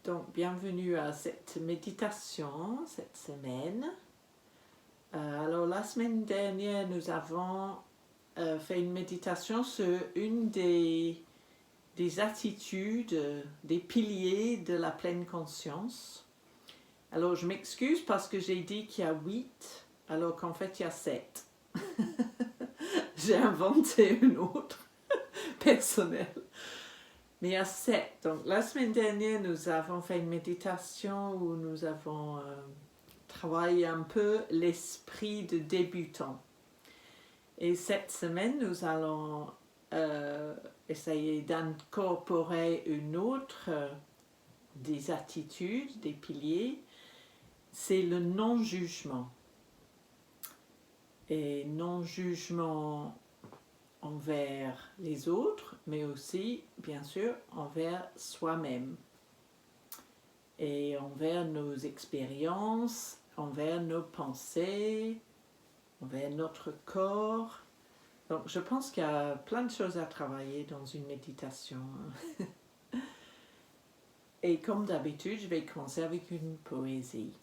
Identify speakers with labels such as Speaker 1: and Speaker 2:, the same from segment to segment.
Speaker 1: Donc, bienvenue à cette méditation cette semaine. Alors, la semaine dernière, nous avons fait une méditation sur une des attitudes, des piliers de la pleine conscience. Alors, je m'excuse parce que j'ai dit qu'il y a 8, alors qu'en fait, il y a 7. J'ai inventé une autre personnelle. Mais il y a 7. Donc, la semaine dernière, nous avons fait une méditation où nous avons travaillé un peu l'esprit de débutant. Et cette semaine, nous allons essayer d'incorporer une autre des attitudes, des piliers. C'est le non-jugement. Et non-jugement envers les autres, mais aussi, bien sûr, envers soi-même. Et envers nos expériences, envers nos pensées, envers notre corps. Donc, je pense qu'il y a plein de choses à travailler dans une méditation. Et comme d'habitude, je vais commencer avec une poésie.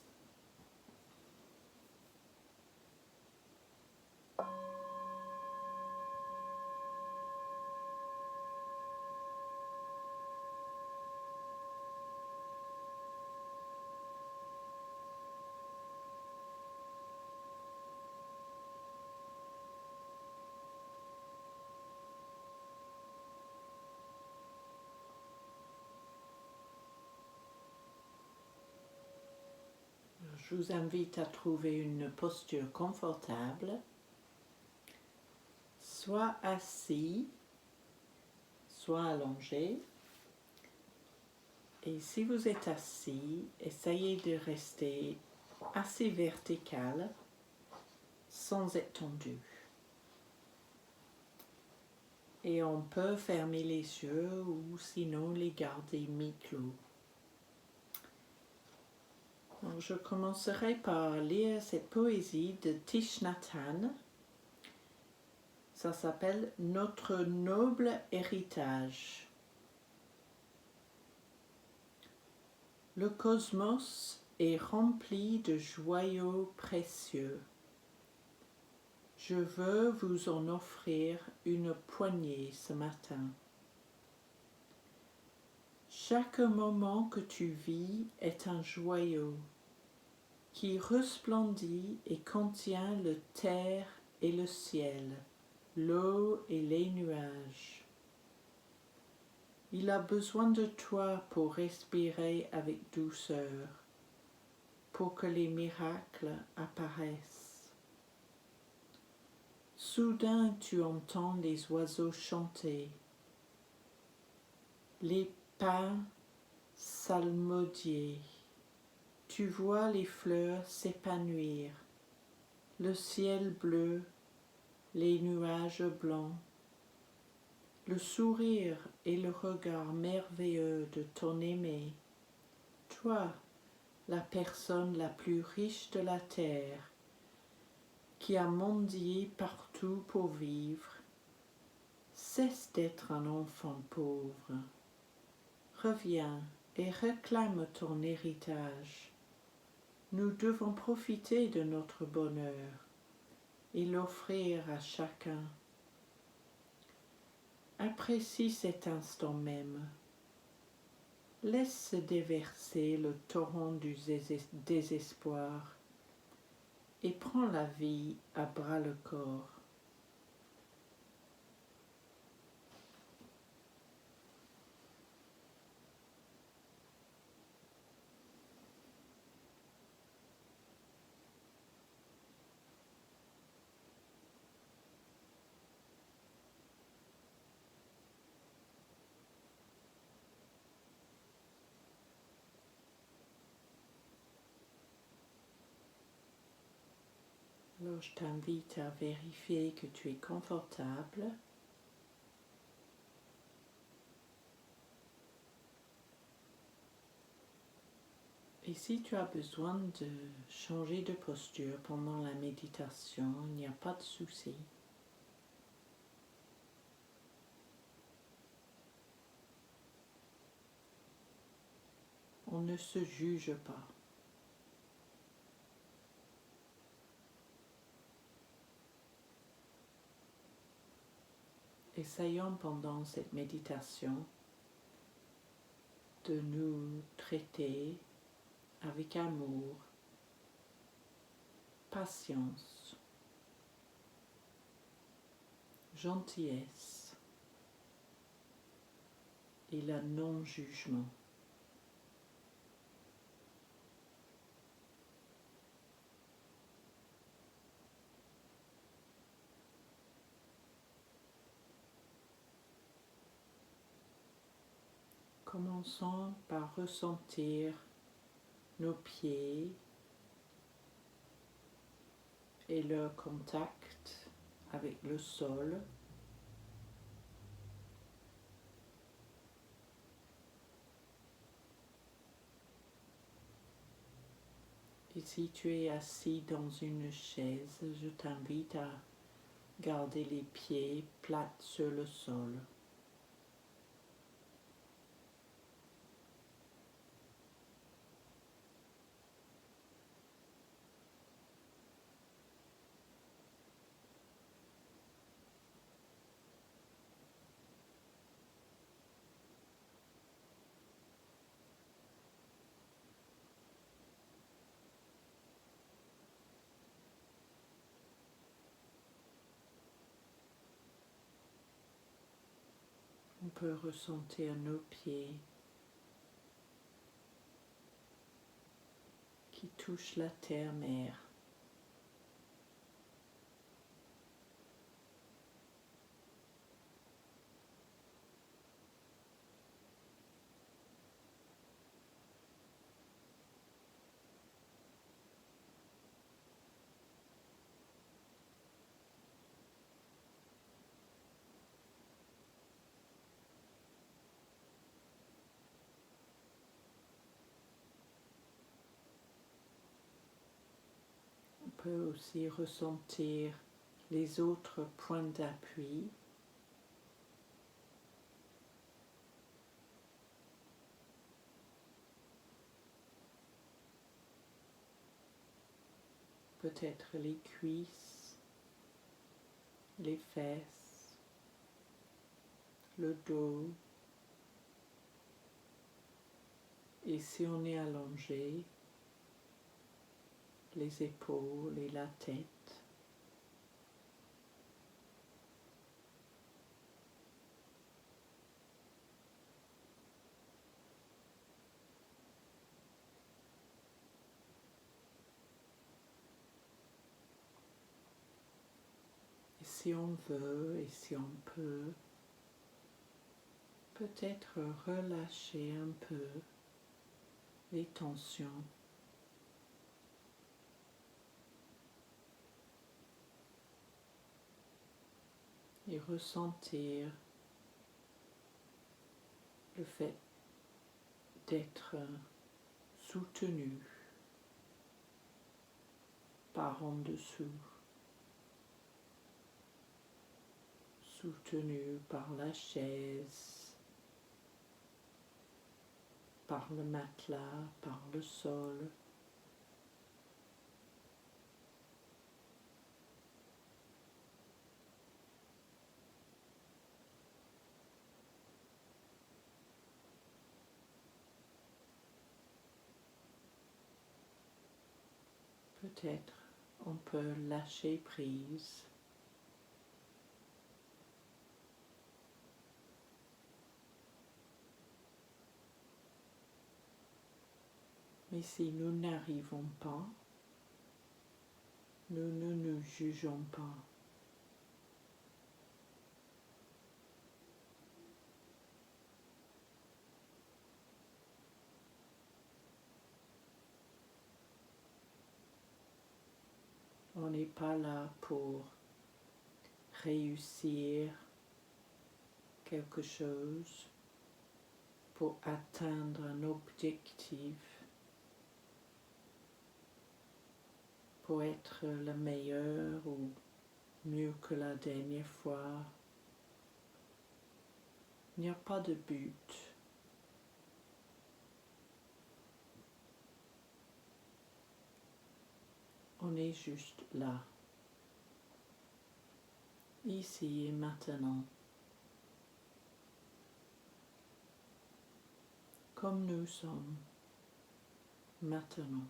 Speaker 1: Je vous invite à trouver une posture confortable, soit assis, soit allongé. Et si vous êtes assis, essayez de rester assez vertical, sans être tendu. Et on peut fermer les yeux ou sinon les garder mi-clos. Donc, je commencerai par lire cette poésie de Thich Nhat Hanh. Ça s'appelle « Notre noble héritage ». Le cosmos est rempli de joyaux précieux. Je veux vous en offrir une poignée ce matin. Chaque moment que tu vis est un joyau qui resplendit et contient le terre et le ciel, l'eau et les nuages. Il a besoin de toi pour respirer avec douceur, pour que les miracles apparaissent. Soudain tu entends les oiseaux chanter, les pins psalmodier. Tu vois les fleurs s'épanouir, le ciel bleu, les nuages blancs, le sourire et le regard merveilleux de ton aimé, toi, la personne la plus riche de la terre, qui a mendié partout pour vivre. Cesse d'être un enfant pauvre. Reviens et réclame ton héritage. Nous devons profiter de notre bonheur et l'offrir à chacun. Apprécie cet instant même. Laisse se déverser le torrent du désespoir et prends la vie à bras le corps. Alors je t'invite à vérifier que tu es confortable. Et si tu as besoin de changer de posture pendant la méditation, il n'y a pas de souci. On ne se juge pas. Essayons pendant cette méditation de nous traiter avec amour, patience, gentillesse et le non-jugement. Commençons par ressentir nos pieds et leur contact avec le sol. Et si tu es assis dans une chaise, je t'invite à garder les pieds plats sur le sol. On peut ressentir nos pieds qui touchent la terre-mère. On peut aussi ressentir les autres points d'appui. Peut-être les cuisses, les fesses, le dos. Et si on est allongé, les épaules et la tête. Et si on veut et si on peut, peut-être relâcher un peu les tensions. Et ressentir le fait d'être soutenu par en dessous, soutenu par la chaise, par le matelas, par le sol. Peut-être on peut lâcher prise. Mais si nous n'arrivons pas, nous ne nous jugeons pas. On n'est pas là pour réussir quelque chose, pour atteindre un objectif, pour être le meilleur ou mieux que la dernière fois. Il n'y a pas de but. on est juste là, ici et maintenant, comme nous sommes maintenant.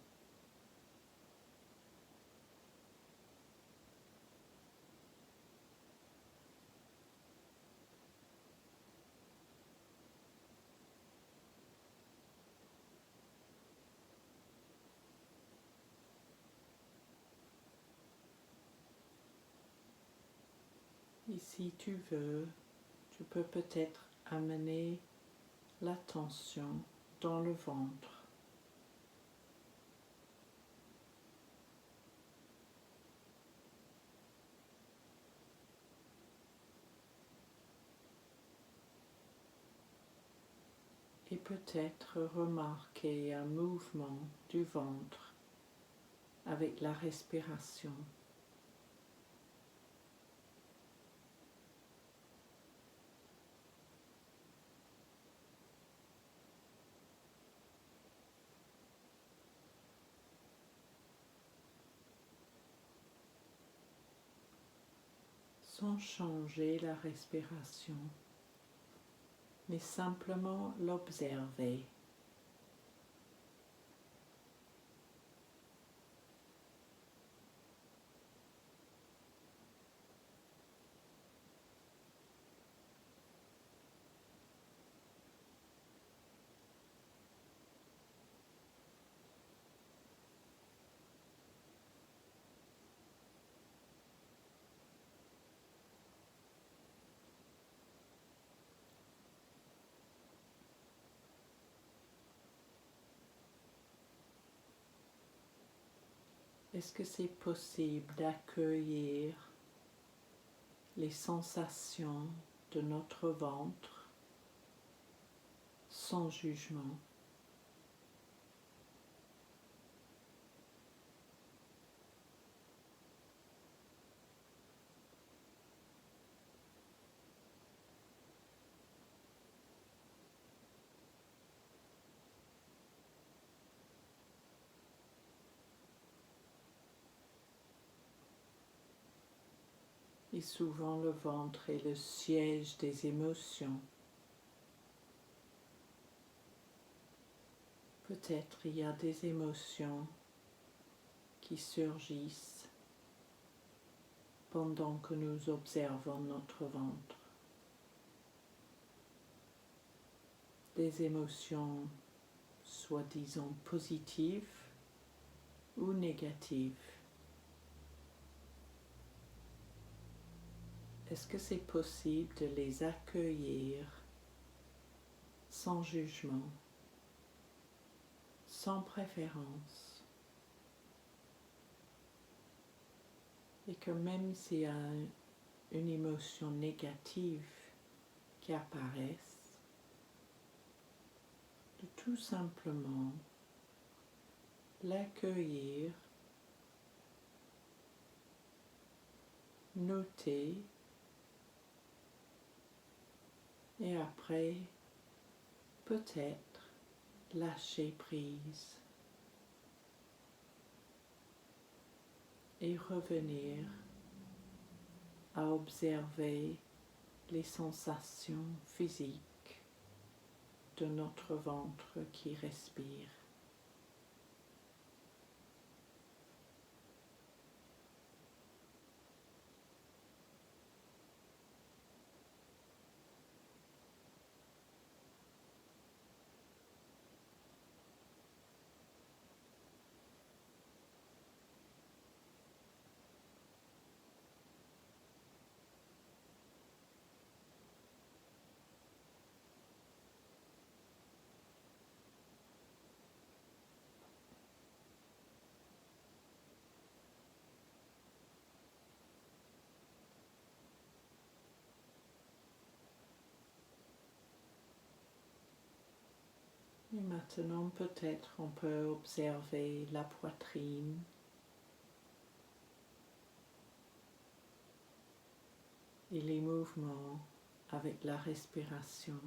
Speaker 1: Et si tu veux, tu peux peut-être amener l'attention dans le ventre. Et peut-être remarquer un mouvement du ventre avec la respiration. Sans changer la respiration, mais simplement l'observer. Est-ce que c'est possible d'accueillir les sensations de notre ventre sans jugement? Et souvent le ventre est le siège des émotions. Peut-être il y a des émotions qui surgissent pendant que nous observons notre ventre. Des émotions soi-disant positives ou négatives. Est-ce que c'est possible de les accueillir sans jugement, sans préférence, et que même s'il y a une émotion négative qui apparaisse, de tout simplement l'accueillir, noter, et après peut-être lâcher prise et revenir à observer les sensations physiques de notre ventre qui respire. Et maintenant, peut-être on peut observer la poitrine, et les mouvements avec la respiration.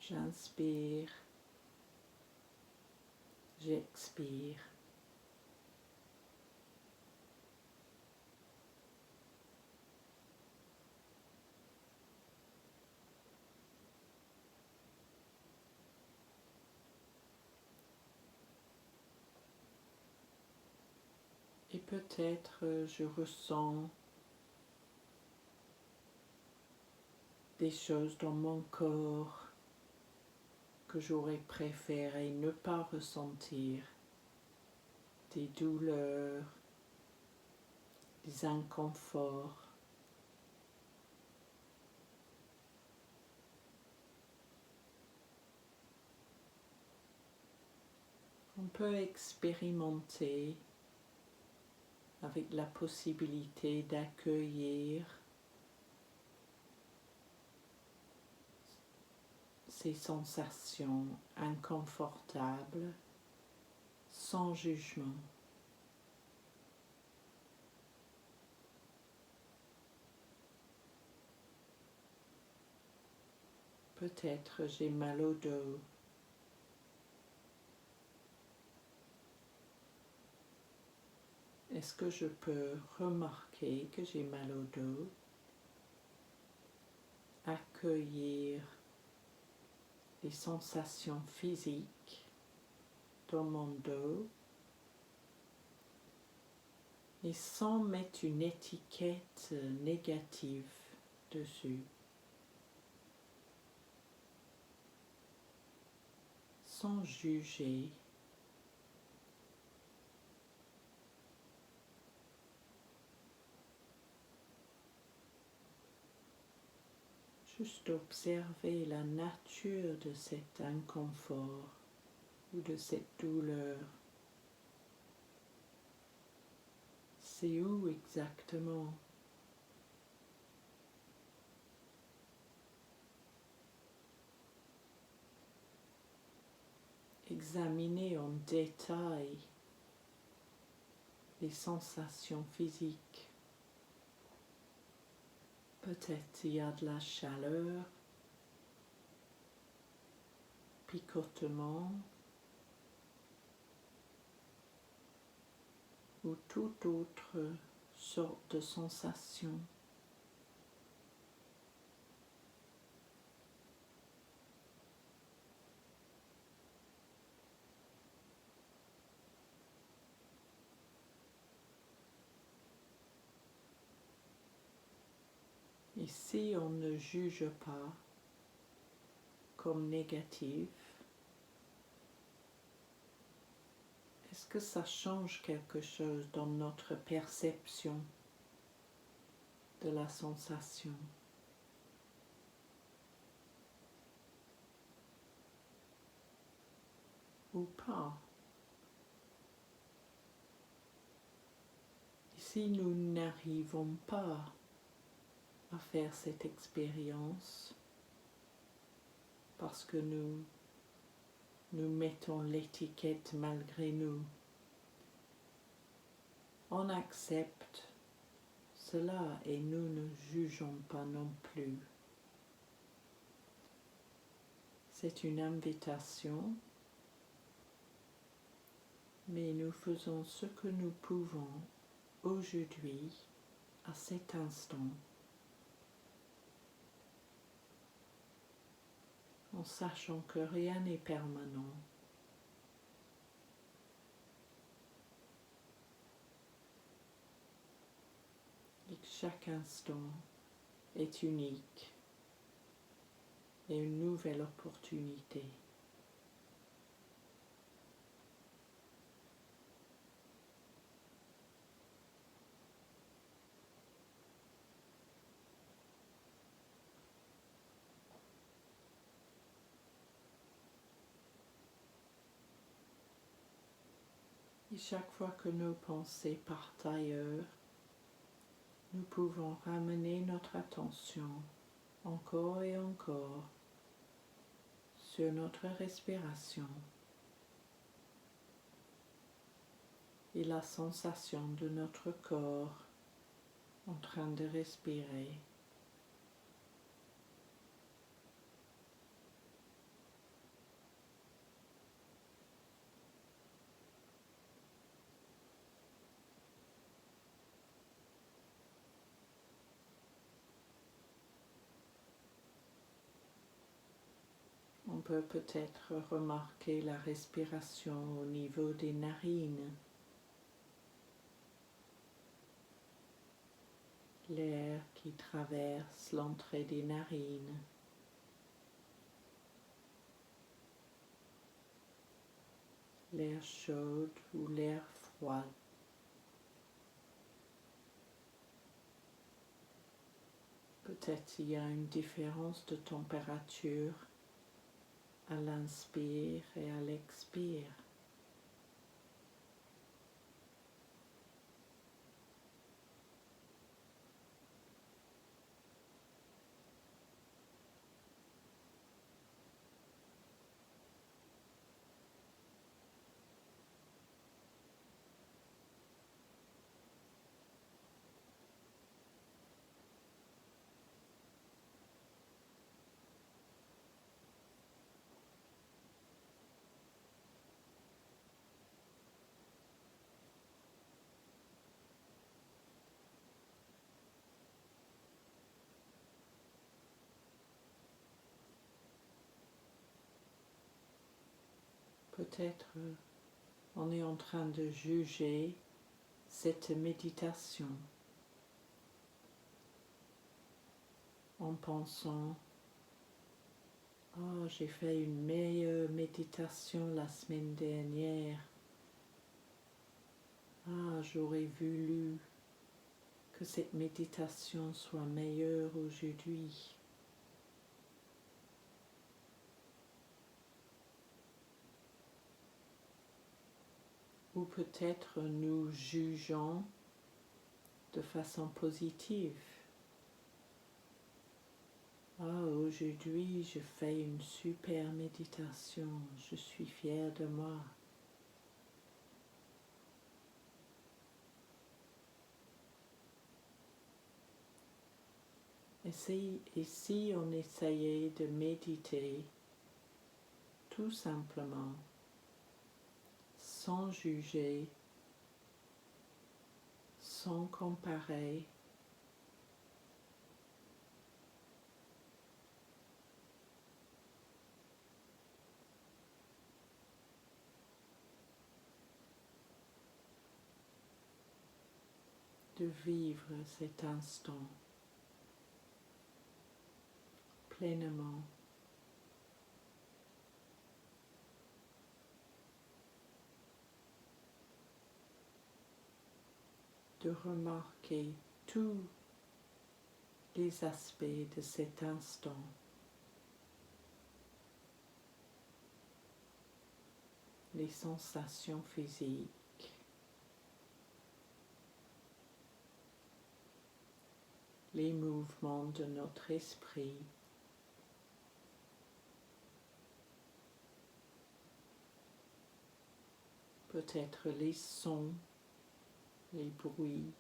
Speaker 1: J'inspire, j'expire. Et peut-être je ressens des choses dans mon corps que j'aurais préféré ne pas ressentir, des douleurs, des inconforts. On peut expérimenter avec la possibilité d'accueillir ces sensations inconfortables sans jugement. Peut-être j'ai mal au dos. Est-ce que je peux remarquer que j'ai mal au dos? Accueillir les sensations physiques dans mon dos et sans mettre une étiquette négative dessus. Sans juger. Juste observer la nature de cet inconfort ou de cette douleur. C'est où exactement? Examiner en détail les sensations physiques. Peut-être il y a de la chaleur, picotement ou toute autre sorte de sensation. Et si on ne juge pas comme négatif, est-ce que ça change quelque chose dans notre perception de la sensation? Ou pas? Et si nous n'arrivons pas à faire cette expérience parce que nous mettons l'étiquette malgré nous, on accepte cela et nous ne jugeons pas non plus. C'est une invitation, mais nous faisons ce que nous pouvons aujourd'hui, à cet instant, en sachant que rien n'est permanent. Et que chaque instant est unique et une nouvelle opportunité. Et chaque fois que nos pensées partent ailleurs, nous pouvons ramener notre attention encore et encore sur notre respiration et la sensation de notre corps en train de respirer. peut peut-être remarquer la respiration au niveau des narines, l'air qui traverse l'entrée des narines, l'air chaud ou l'air froid. Peut-être il y a une différence de température à l'inspire et à l'expire. Peut-être on est en train de juger cette méditation en pensant oh, j'ai fait une meilleure méditation la semaine dernière. Ah, j'aurais voulu que cette méditation soit meilleure aujourd'hui. Ou peut-être nous jugeons de façon positive. Ah, aujourd'hui, je fais une super méditation. Je suis fière de moi. Et si on essayait de méditer tout simplement, sans juger, sans comparer, de vivre cet instant pleinement. De remarquer tous les aspects de cet instant. Les sensations physiques, les mouvements de notre esprit, peut-être les sons, les bruits,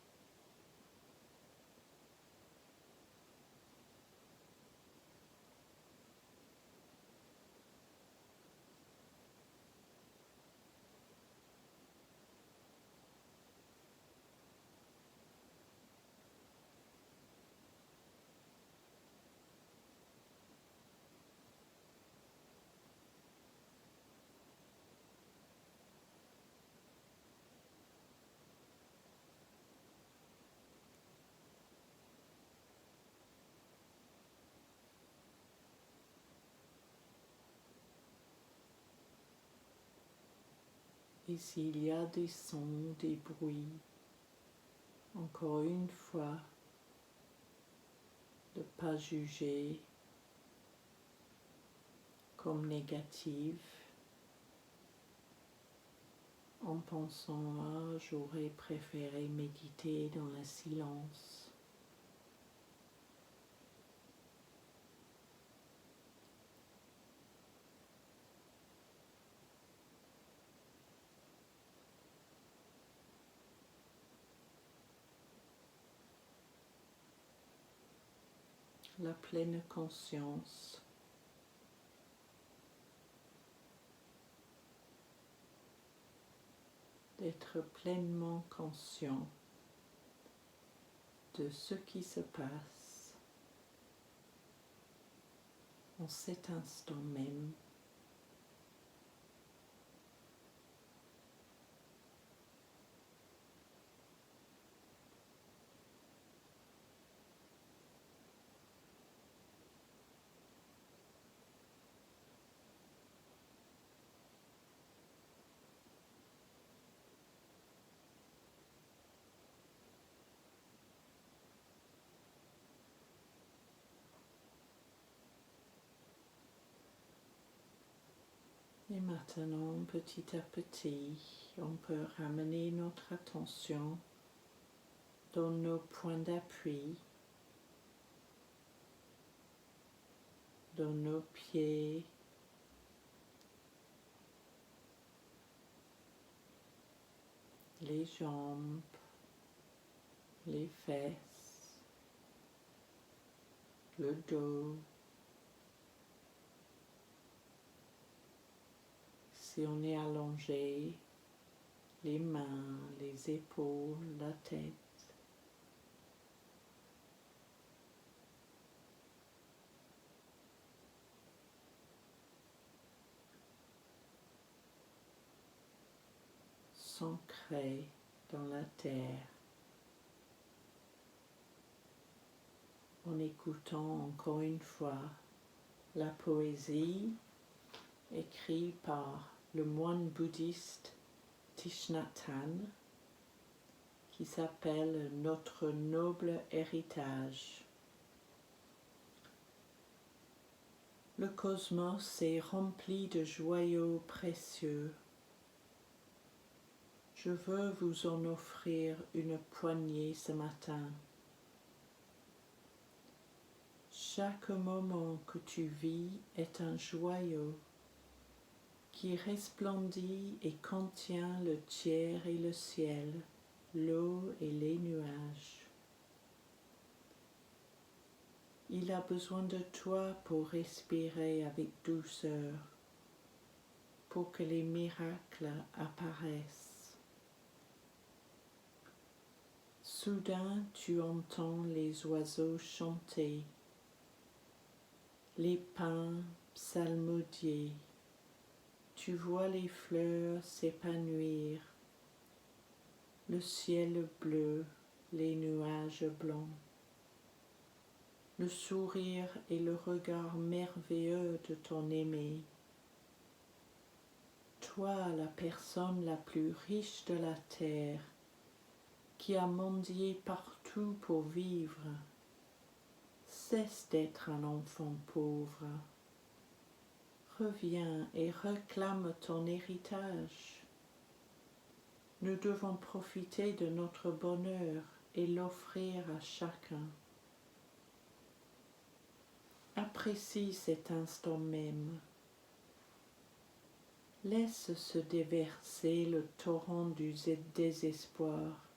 Speaker 1: et s'il y a des sons, des bruits, encore une fois, de ne pas juger comme négatif, en pensant ah, j'aurais préféré méditer dans le silence. La pleine conscience d'être pleinement conscient de ce qui se passe en cet instant même maintenant, petit à petit, on peut ramener notre attention dans nos points d'appui, dans nos pieds, les jambes, les fesses, le dos. Si on est allongé, les mains, les épaules, la tête. S'ancrer dans la terre en écoutant encore une fois la poésie écrite par le moine bouddhiste Thich Nhat Hanh qui s'appelle Notre noble héritage. Le cosmos est rempli de joyaux précieux. Je veux vous en offrir une poignée ce matin. Chaque moment que tu vis est un joyau qui resplendit et contient le tiers et le ciel, l'eau et les nuages. Il a besoin de toi pour respirer avec douceur, pour que les miracles apparaissent. Soudain, tu entends les oiseaux chanter, les pins psalmodier, tu vois les fleurs s'épanouir, le ciel bleu, les nuages blancs, le sourire et le regard merveilleux de ton aimé. Toi, la personne la plus riche de la terre, qui a mendié partout pour vivre, cesse d'être un enfant pauvre. Reviens et réclame ton héritage. Nous devons profiter de notre bonheur et l'offrir à chacun. Apprécie cet instant même. Laisse se déverser le torrent du désespoir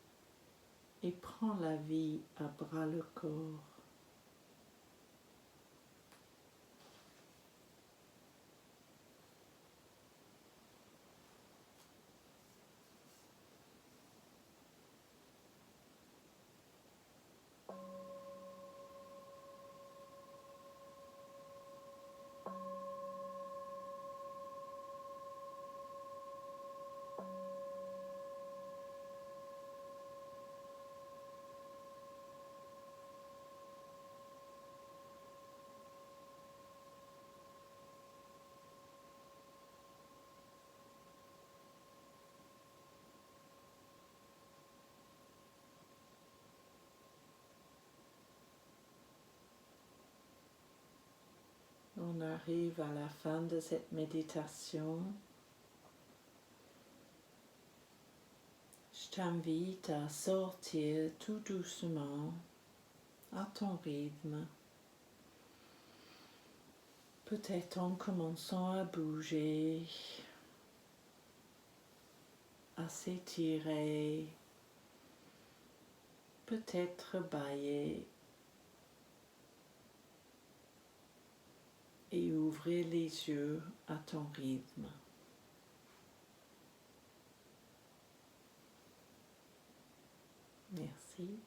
Speaker 1: et prends la vie à bras le corps. On arrive à la fin de cette méditation. Je t'invite à sortir tout doucement à ton rythme. Peut-être en commençant à bouger, à s'étirer, peut-être bâiller et ouvrir les yeux à ton rythme. Merci.